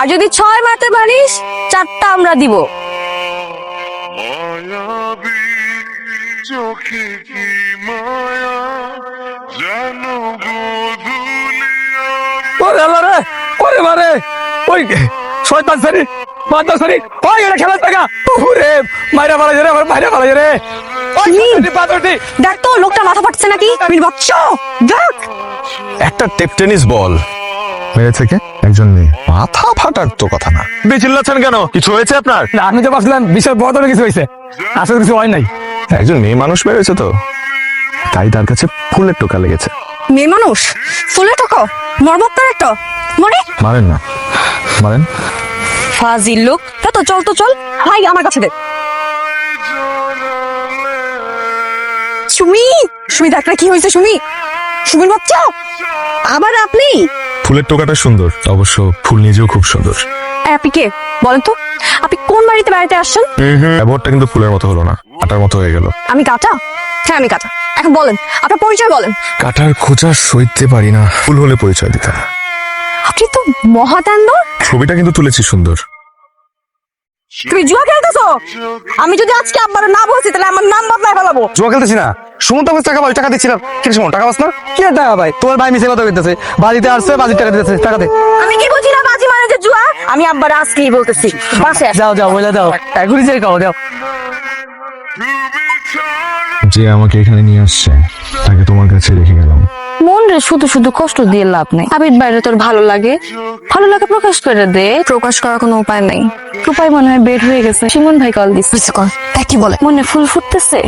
আর যদি 6 মারতে পারিস 4টা আমরা দিব। ওরে আল্লাহ রে, ওরে মারে, ওই শয়তান সারি, মাতাল সারি, ওই এটা খেলার টাকা, ওরে মাইরা মারা রে, আমার মাইরা মারা রে, ওই পাথরটি, দেখ তো লোকটা মাথা ফাটছে নাকি, মির বাচ্চা, দেখ। একটা টেনিস বল মেরেছে কে? একজন মেয়ে। মাথা ফাটার তো কথা না। চিল্লাচ্ছেন কেন? কিছু হয়েছে আপনার? না আমি তো ভাবছিলাম বিশাল বড় ধরনের কিছু হয়েছে, আসলে কিছু হয় নাই। একজন মেয়ে মানুষ মেরেছে তো, তাই তার কাছে ফুলের টোকা লেগেছে। মেয়ে মানুষ ফুলে টোকা মরবক তার একটা মরে। মারেন না, মারেন। ফাজিল লোক। তো চল তো চল, হাই আমার কাছে দে। সুমি, সুমি দেখ না কি হয়েছে। সুমি, সুমির বাচ্চা আবার আপনি? ফুলের টোকাটা সুন্দর, অবশ্য ফুল নিজেও খুব সুন্দর। আপনি কে বলেন তো? আপনি কোন বাড়িতে আসছেন? ব্যবহারটা কিন্তু ফুলের মতো হলো না, কাটার মতো হয়ে গেল। আমি কাটা? হ্যাঁ আমি কাটা। এখন বলেন আপনার পরিচয় বলেন। কাটার খোঁজা সইতে পারি না, ফুল হলে পরিচয় দিতে। আপনি তো মহাদান্ড। ছবিটা কিন্তু তুলেছি সুন্দর। তুমি জুয়া খেলতেছো? আমি যদি আজকে আব্বার না বলছি তাহলে আমার নাম বদলায় ফেলাবো। জুয়া খেলতেছি না, সুমন তো টাকা পাই, টাকা দিচ্ছিলাম। কি সুমন টাকা পাস না? কি টাকা ভাই? তোমার ভাই মিশে কথা বলতেছে, বাজিতে আসছে, বাজির টাকা দিতেছে, টাকা দে। আমি কি বুঝি না বাজি মানে যে জুয়া? আমি আব্বার আজকেই বলতেছি। বাসে যাও যাও বলে দাও, এখনই যাই খাও যাও। যে আমাকে এখানে নিয়ে আসছে তাকে তোমার কাছে রেখে গেলাম। মন রে শুধু শুধু কষ্ট দিয়ে লাভ নেই। আবির বাইরে তোর ভালো লাগে, ভালো লাগে প্রকাশ করে দে। প্রকাশ করার কোনো উপায় নেই। উপায় মনে হয় বের হয়ে গেছে। শিমন ভাই কল দিচ্ছে, কর। দেখ কি বলে। মনে ফুল ফুটতেছে।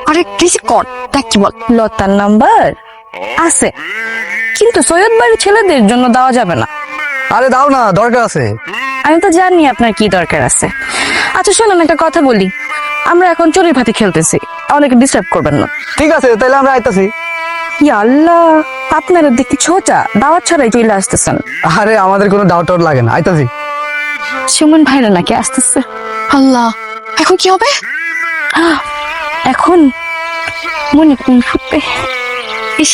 আরে কিছু কর, দেখ কি বল। লতার নাম্বার আছে, কিন্তু সৈয়দ বাড়ির ছেলেদের জন্য দেওয়া যাবে না। আরে দাও না, দরকার আছে। আমি তো জানি আপনার কি দরকার আছে। আচ্ছা শোনেন একটা কথা বলি, আমরা এখন চড়ুই ভাতি খেলতেছি, অনেকে ডিস্টার্ব করবেন না। ঠিক আছে, তাহলে আমরা আইতাছি। ইয়া আল্লাহ, আপনারা দেখি ছোটা দাওয়াত ছাড়াই চলে আসতেছেন। আরে আমাদের কোনো ডাউট টাউট লাগে না, আইতাছি। সুমন ভাইরা নাকি আসতেছে। আল্লাহ, এখন কি হবে? এখন মনে কোন ফুটবে। ইস,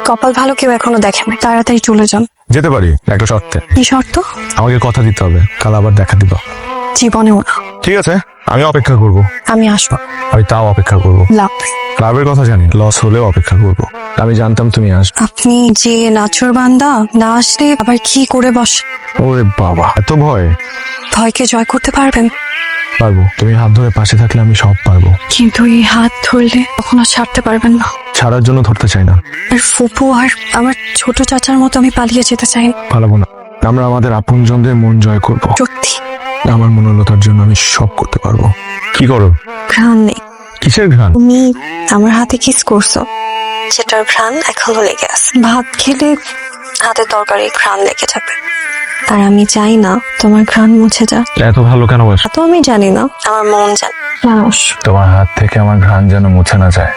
কপাল ভালো কেউ এখনো দেখে না। তাড়াতাড়ি চলে যান। যেতে পারি একটা শর্তে। কি শর্ত? আমাকে কথা দিতে হবে কাল আবার দেখা দিবা। জীবনেও না। ঠিক আছে, আমি অপেক্ষা করব। আমি আসবো। আমি তাও অপেক্ষা করব। লাভ। ক্লাবের কথা জানি, লস হলেও অপেক্ষা করব। আমি জানতাম তুমি আসবে। আপনি যে নাচর বান্দা, না আসলে আবার কি করে বস। ওরে বাবা, এত ভয়? ভয়কে জয় করতে পারবেন? পারবো। তুমি হাত ধরে পাশে থাকলে আমি সব পারবো। কিন্তু এই হাত ধরলে কখনো ছাড়তে পারবেন না। ছাড়ার জন্য ধরতে চাই না। আর ফুপু আর আমার ছোট চাচার মতো আমি পালিয়ে যেতে চাই না। পালাবো না। আমরা আমাদের আপনজনদের মন জয় করব। সত্যি। আমার মনোলতার জন্য আমি সব করতে পারবো। কি করো? ঘ্রাণ নেই। কিসের ঘ্রাণ? তুমি আমার হাতে কিস করছো, সেটার ঘ্রাণ এখনো লেগে আছে। ভাত খেলে হাতের তরকারি ঘ্রাণ লেগে যাবে, আর আমি চাই না তোমার ঘ্রাণ মুছে যা। এত ভালো কেন বাস? তো আমি জানি না, আমার মন জানে। মানুষ তোমার হাত থেকে আমার ঘ্রাণ যেন মুছে না যায়,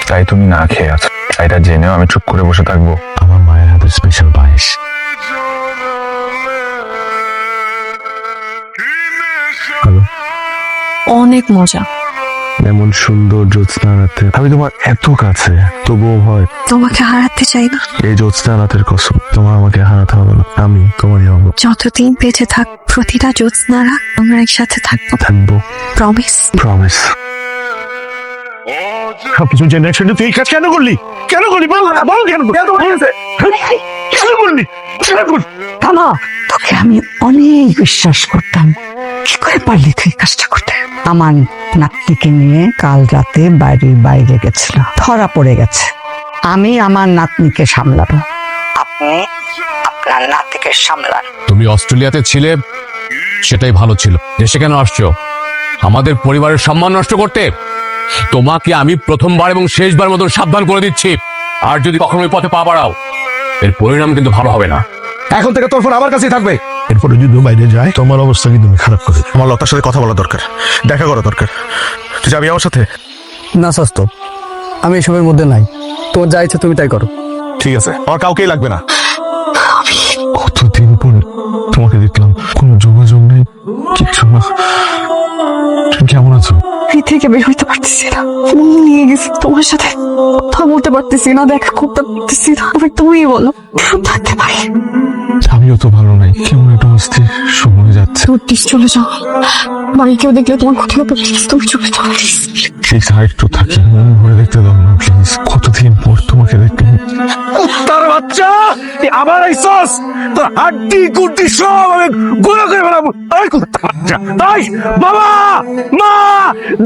তাই তুমি না খেয়ে আছো। এটা জেনেও আমি চুপ করে বসে থাকবো? আমার মায়ের হাতের স্পেশাল পায়েস। হ্যালো। অনেক মজা। এমন সুন্দর জ্যোৎস্না রাতে আমি তোমার এত কাছে, তবুও ভয়। তোমাকে হারাতে চাই না। এই জ্যোৎস্না রাতের কসম, তোমার আমাকে হারাতে হবে না, আমি তোমারই হবো। যতদিন বেঁচে থাক প্রতিটা জ্যোৎস্নারা আমরা একসাথে থাকবো। থাকবো। প্রমিস। প্রমিস। সবকিছু জেনারেশনে তুই এই কাজ কেন করলি? কেন করলি বল না, বল কেন কেন করলি? থামা, তোকে আমি অনেক বিশ্বাস করতাম, কি করে পারলি তুই কাজটা করতে? আমার নাতনিকে নিয়ে কাল রাতে বাড়ির বাইরে গেছিল, ধরা পড়ে গেছে। আমি আমার নাতনিকে সামলাবো, আপনি আপনার নাতিকে সামলান। তুমি অস্ট্রেলিয়াতে ছিলে, সেটাই ভালো ছিল। দেশে কেন আসছো? আমাদের পরিবারের সম্মান নষ্ট করতে? তোমাকে আমি প্রথমবার এবং শেষবার মতন সাবধান করে দিচ্ছি, আর যদি কখনো ওই পথে পা বাড়াও এর পরিণাম কিন্তু ভালো হবে না। এখন থেকে তোর ফোন আমার কাছেই থাকবে। এরপরে যদি বাইরে যায় তোমার অবস্থা কিন্তু খারাপ করে। আমার লতার সাথে কথা বলা দরকার, দেখা করা দরকার। তুই যাবি আমার সাথে? না স্বাস্থ্য, আমি এসবের মধ্যে নাই। তোমার যা ইচ্ছা তুমি তাই করো। ঠিক আছে, আমার কাউকেই লাগবে না। কতদিন পর তোমাকে দেখলাম, কোনো যোগাযোগ নেই, কিচ্ছু না। তুমি কেমন আছো? আছো? এই থেকে বের হইতে পারতেছি না, মন নিয়ে গেছি, তোমার সাথে কথা বলতে পারতেছি না, দেখা করতে পারতেছি না। এবার তুমিই বলো থাকতে পারি? আমিও তো ভালো নাই, কেমন একটা অস্থির সময় যাচ্ছে। তুমি প্লিজ চলে যাও, বাড়ি কেউ দেখলে তোমার ক্ষতি হবে, প্লিজ তুমি চলে যাও। প্লিজ আর একটু থাকি, মন ভরে দেখতে দাও না প্লিজ। কতদিন পর তোমাকে দেখলাম। তার বাচ্চা তুই আবার আইসস, তোর হাড্ডি গুড্ডি সব আমি গুঁড়ো করে ফেলাবো। এই কুত্তার বাচ্চা, এই বাবা মা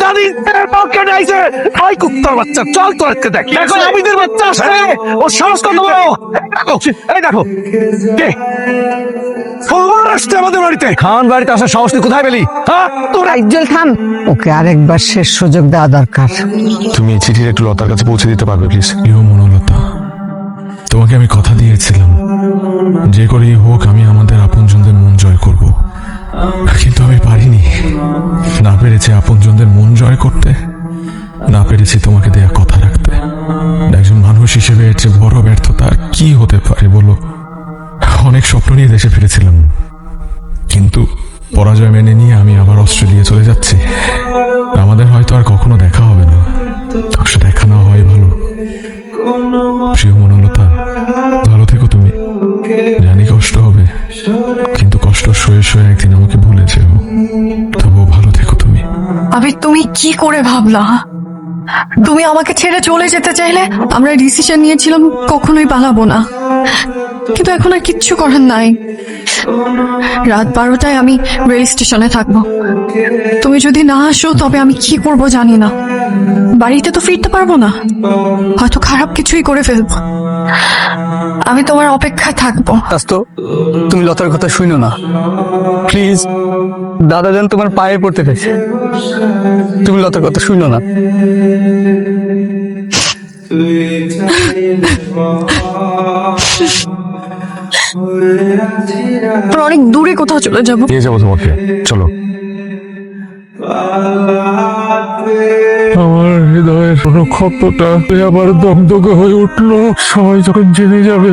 দাদি পকেটে আইছে, এই কুত্তার বাচ্চা চল তোর আজকে দেখ। দেখো আমিদের বাচ্চা আসছে, ও সাহস কত বড়। এই দেখো কে ফোন আসছে আমাদের বাড়িতে। খান বাড়িতে আসার সাহস তুই কোথায় পেলি? হ্যাঁ তোর আইজল খান, ওকে আরেকবার শেষ সুযোগ দেওয়া দরকার। তুমি এই চিঠিটা একটু লতার কাছে পৌঁছে দিতে পারবে প্লিজ? ইও মনোলতা, তোমাকে আমি কথা দিয়েছিলাম যে করেই হোক আমি আমাদের আপনজনদের মন জয় করব, কিন্তু আমি পারিনি। না পেরেছি আপনজনদের মন জয় করতে, না পেরেছি তোমাকে দেয়া কথা রাখতে। একজন মানুষ হিসেবে এর চেয়ে বড় ব্যর্থতা আর কি হতে পারে বলো? অনেক স্বপ্ন নিয়ে দেশে ফিরেছিলাম, কিন্তু পরাজয় মেনে নিয়ে আমি আবার অস্ট্রেলিয়া চলে যাচ্ছি। আমাদের হয়তো আর কখনো দেখা হবে না, অবশ্য দেখা না হয় ভালো। প্রিয় মনোলতা, ভালো থেকো তুমি। জানি কষ্ট হবে, কিন্তু কষ্ট সয়ে সয়ে একদিন আমাকে ভুলে যেও। তবুও ভালো থেকো তুমি। আবে তুমি কি করে ভাবলা? তুমি আমাকে ছেড়ে চলে যেতে চাইলে, আমরা ডিসিশন নিয়েছিলাম কখনোই পালাবো না, কিন্তু এখন আর কিচ্ছু করার নাই। রাত 12টায় আমি রেল স্টেশনে থাকবো, তুমি যদি না আসো তবে আমি কি করব জানি না। বাড়িতে তো ফিরতে পারবো না, হয়তো খারাপ কিছুই করে ফেলবো। আমি তোমার অপেক্ষায় থাকবো। তো তুমি লতার কথা শুনো না প্লিজ, দাদা যান তোমার পায়ে পড়তে পেরেছে, তুমি লতার কথা শুনো না। আমরা অনেক দূরে কোথাও চলে যাবো। নিয়ে যাবো তোমাকে, চলো। আমার হৃদয়ের ক্ষতটা আবার দগদগে হয়ে উঠলো। সবাই যখন জেনে যাবে,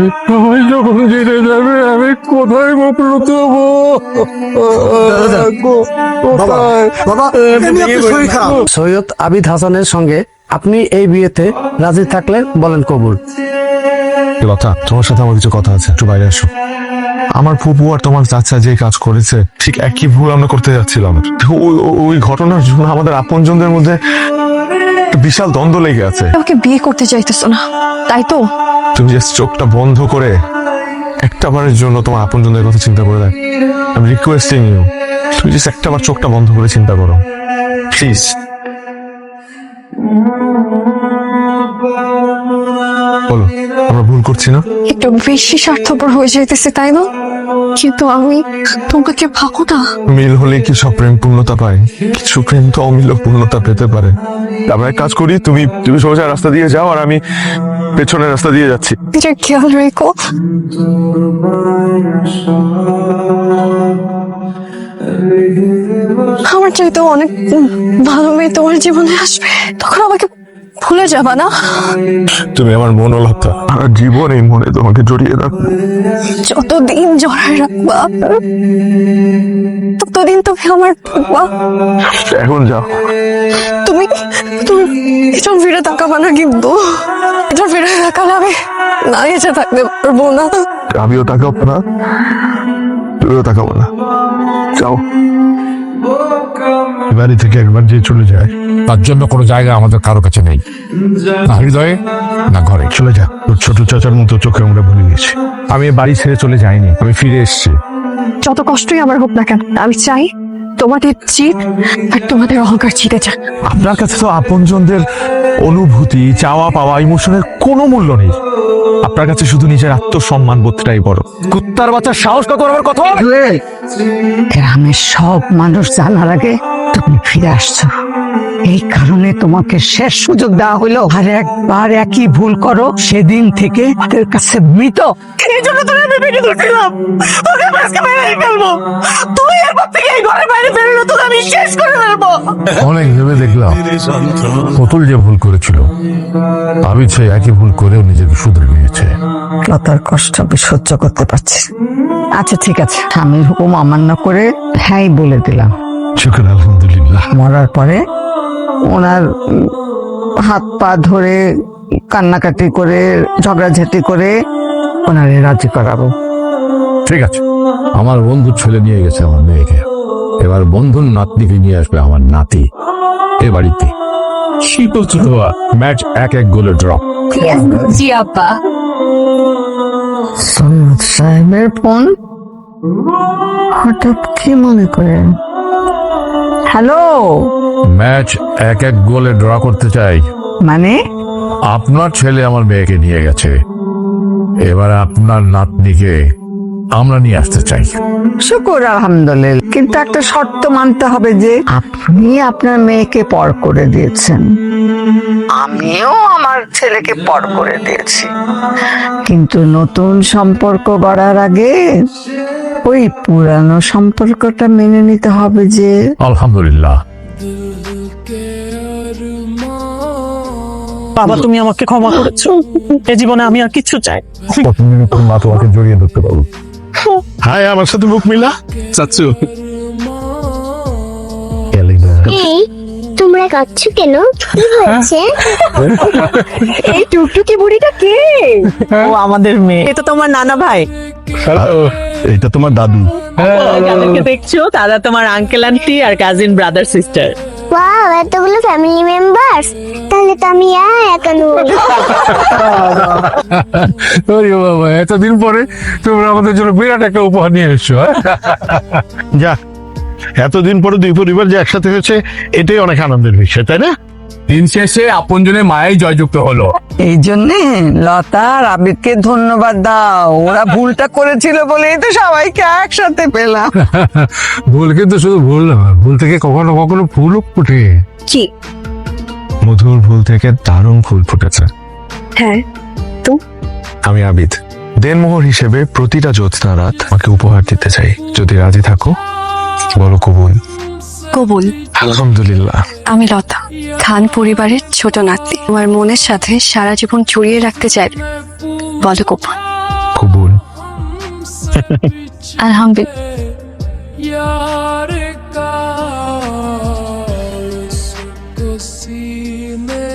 আমি কোথায় মুখ লুকাবো? সৈয়দ আবিদ হাসানের সঙ্গে আপনি এই বিয়েতে রাজি থাকলে বলেন কবুল। লতা, তোমার সাথে আমার কিছু কথা আছে, একটু বাইরে আসো। আমার ফুপু আর তোমার চাচা যে কাজ করেছে, ঠিক একই ভুল আমরা করতে যাচ্ছিলাম। ওই ঘটনার জন্য আমাদের আপনজনদের মধ্যে একটা বিশাল দ্বন্দ্ব লেগে আছে। আমাকে বিয়ে করতে চাইতেছো না, তাই তো? তুমি জাস্ট চোখটা বন্ধ করে একটা বারের জন্য তোমার আপনজনদের কথা চিন্তা করে দেখ। আমি রিকোয়েস্টিং ইউ, তুমি জাস্ট একটা বার চোখটা বন্ধ করে চিন্তা করো প্লিজ। বলো, আমরা ভুল করছি না? একটু বেশি স্বার্থপর হয়ে যাইতেছে, তাই না? কিন্তু আমি তোমাকে ভাবো না। মিল হলে কি সব প্রেম পূর্ণতা পায়? কিছু প্রেম তো অমিল পূর্ণতা পেতে পারে। আমরা এক কাজ করি, তুমি সোজা রাস্তা দিয়ে যাও আর আমি পেছনের রাস্তা দিয়ে যাচ্ছি। এটা খেয়াল রেখো। আমার চাইতে অনেক ভালো মেয়ে তোমার জীবনে আসবে, তখন আমাকে ভুলে যাবা না? তুমি আমার মনোলতা, সারা জীবন এই মনে তোমাকে জড়িয়ে রাখবো। যতদিন জড়ায় রাখবা ততদিন তুমি আমার থাকবা। এখন যাও। তুমি তুমি এটা ফিরে তাকাবা না, কিন্তু এটা ফিরে তাকালে আমি না এসে থাকতে পারবো না। আমিও তাকাবো না, তুমিও তাকাবো না। যাও। বাড়ি থেকে একবার যে চলে যায়, তার জন্য কোনো জায়গা আমাদের কারো কাছে নেই, না হৃদয়ে না ঘরে। চলে যা। তোর ছোট চাচার মতো চোখে আমরা ভুলে গেছি। আমি বাড়ি ছেড়ে চলে যাইনি, আমি ফিরে এসেছি। যত কষ্টই আমার হোক না কেন, আমি চাই তোমাদের জিত আর তোমাদের অহংকার জিতে যাক। আপনার কাছে তো আপনজনদের অনুভূতি, চাওয়া পাওয়া, ইমোশনের কোনো মূল্য নেই। আপনার কাছে শুধু নিজের আত্মসম্মান বোধটাই বড়। কুত্তার বাচ্চার সাহস কত আমার কথা? গ্রামের সব মানুষ জানার আগে তুমি ফিরে আসছো, এই কারণে তোমাকে শেষ সুযোগ দেওয়া হলো। আর একবার একই ভুল করো, সেদিন থেকে তাদের কাছে মৃত। এই জন্য তো আমি বেরিয়ে ধরছিলাম, তোকে আজকে মেরেই ফেলবো। তুই এরপর থেকে এই ঘরের বাইরে বেরোলে তোকে আমি শেষ করে ফেলবো। অনেক ভেবে দেখলাম পুতুল যে ভুল করেছিল, আমি সেই একই ভুল করেও নিজেকে শুধরে নিয়েছে। লতার কষ্ট আমি সহ্য করতে পারছি। আচ্ছা ঠিক আছে, আমি হুকুম অমান্য করে হ্যাঁ বলে দিলাম, শুকর আলহামদুলিল্লাহ। মরার পরে ওনার হাত পা ধরে কান্নাকাটি করে ঝগড়াঝাটি করে ওনারে রাজি করাবো। ঠিক আছে, আমার বন্ধু ছেলে নিয়ে গেছে আমার মেয়েকে, এবার বন্ধুর নাতনিকে নিয়ে আসবে আমার নাতি এ বাড়িতে। কি বলছো তোমার? ম্যাচ 1-1 গোলে ড্র। জি আব্বা। সৈয়দ সাহেবের ফোন, হঠাৎ কি মনে করে? হ্যালো, ম্যাচ 1-1 গোলে ড্র করতে চাই। মানে আপনার ছেলে আমার মেয়েকে নিয়ে গেছে, এবার আপনার নাতনিকে আমরা নিয়ে আসতে চাই। শুকুর আলহামদুলিল্লাহ, কিন্তু একটা শর্ত মানতে হবে যে আপনি আপনার মেয়েকে পর করে দিয়েছেন, আমিও আমার ছেলেকে পর করে দিয়েছি, কিন্তু নতুন সম্পর্ক গড়ার আগে ওই পুরানো সম্পর্কটা মেনে নিতে হবে যে। আলহামদুলিল্লাহ। বাবা, তুমি আমাকে ক্ষমা করেছো, এ জীবনে আমি আর কিছু চাই। মা তোমাকে জড়িয়ে ধরতে পারবো। হাই, আমার সাথে মুখ মিলা চাচ্ছু। এই তোমরা কাঁদছো কেন? কি হয়েছে? এই টুকটুকি বুড়িটা কে? ও আমাদের মেয়ে, এটা তোমার নানা ভাই। এটা তোমার দাদু। যাদেরকে দেখছো তারা তোমার আঙ্কেল আন্টি আর কাজিন ব্রাদার সিস্টার। ওয়াও, এতগুলো ফ্যামিলি মেম্বার্স, তাহলে তো আমি একা নই। ওরে বাবা, এতদিন পরে তোমরা আমাদের জন্য বিরাট একটা উপহার নিয়ে এসছো। যা, এতদিন পরে দুই পরিবার যে একসাথে হয়েছে, এটাই অনেক আনন্দের বিষয়, তাই না? দিন শেষে আপনজনের মায়াই জয়যুক্ত হলো। এই জন্যে লতা আর আবিরকে ধন্যবাদ দাও, ওরা ভুলটা করেছিল বলেই তো সবাইকে একসাথে পেলাম। ভুল কিন্তু শুধু ভুল না, ভুল থেকে কখনো কখনো ফুলও ফুটে। কি? মধুর ভুল থেকে দারুণ ফুল ফুটেছে। হ্যাঁ, আমি আবিদ দেনমোহর হিসেবে প্রতিটা জ্যোৎস্না রাত আমাকে উপহার দিতে চাই। যদি রাজি থাকো বলো কবুল। কবুল। আলহামদুলিল্লাহ। আমি লতা, খান পরিবারের ছোট নাতনি, তোমার মনের সাথে সারা জীবন জড়িয়ে রাখতে চাই। বলো কবুল। কবুল। আলহামদুলিল্লাহ। यार का उसको सीने